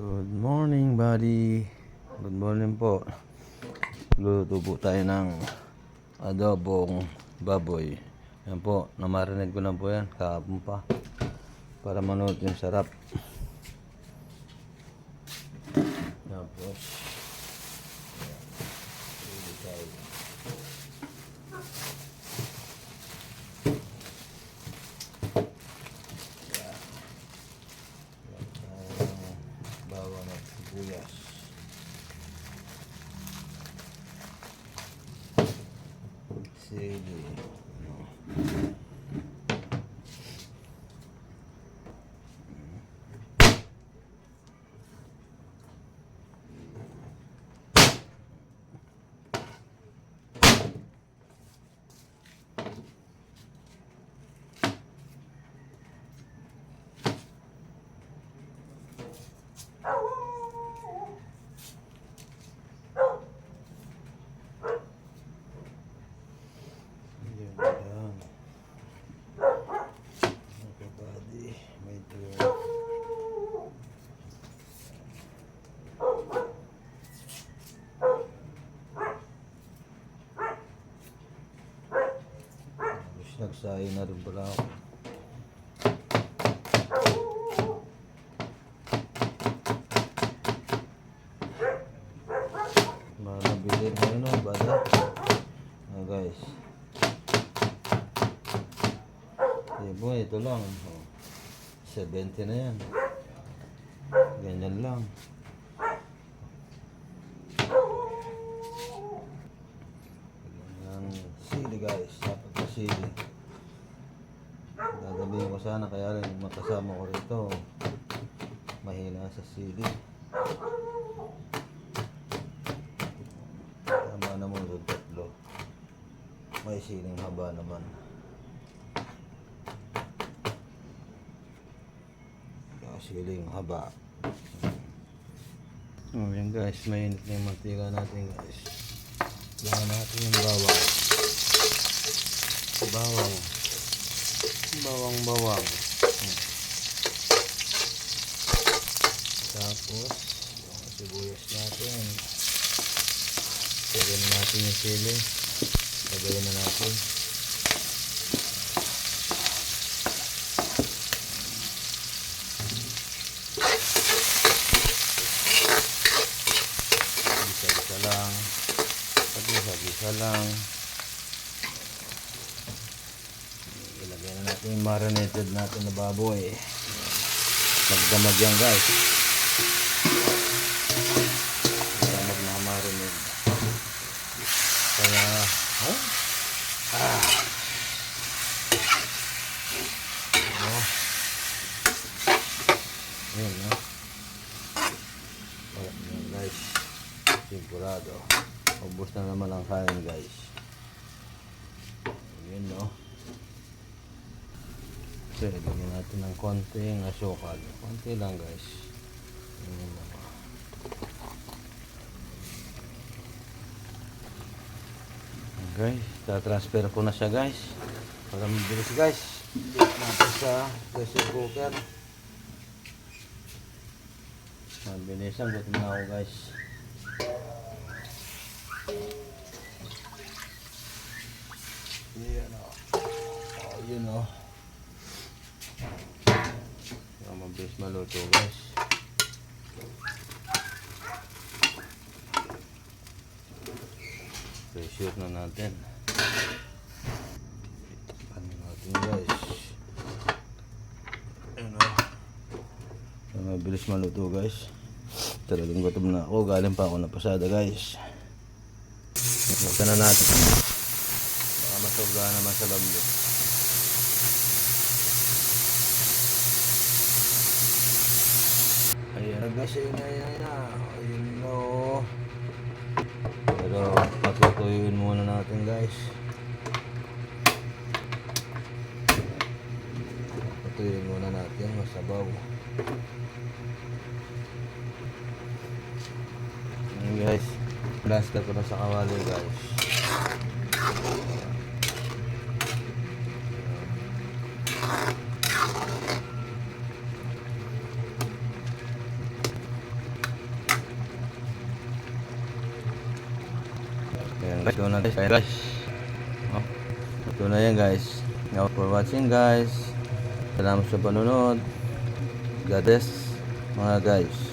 Good morning, buddy. Good morning po. Luto po tayo ng adobong baboy. Yan po, namarinate ko na po yan kahapon pa para manood yung sarap. Tapos hindi tayo. Bawang at sibuyas. Sili. Yan. Okay, buddy. Medyo nagsayo na rin pala ako. Nabili ngayon o, bada. Guys. Diba, ito lang. 70 na yan. Ganyan lang. Ganyan. Sili guys. Dapat na sili. Dadalihin ko sana kaya rin makasama ko rito. Mahina sa sili. Tama naman yung tatlo. May siling haba naman. Siling haba. Yan guys, mainit na yung mantika natin guys. Lahan natin yung bawang. Bawang. Tapos yung sibuyas natin. Lagyan natin yung sili. Lagyan na natin. Gisa lang. Ilagay na natin yung marinated natin na baboy. Magdamag yan guys. Magdamag na marinate. Kaya yun no. Wala yan guys. Sigurado. Ubus na naman ang kain guys. Yun no. So, lagyan natin ng konting asukal. Konti lang guys. Yun lang. Okay, tatransfer ko na siya guys. Para mabilis guys. Dito natin sa pressure cooker. Mabilisan, gutom na ako guys. Yan o. Yun o. Mabilis maluto guys. Pressure na natin. Ano natin guys. Yan o. Mabilis maluto guys. Talagang gutom na ako. Galing pa ako na pasada guys. Ito na natin. Baka masobra naman sa lambot. Ayan guys, ayun no. Pero patutuyuin muna natin guys. Patutuyuin muna natin masabaw. Ayan guys, plaster ko na sa kawali guys. Ayan guys, ito na guys. Ayan guys. Oh, ito na yan guys. Now for watching guys. Salamat sa panunod. God bless mga guys.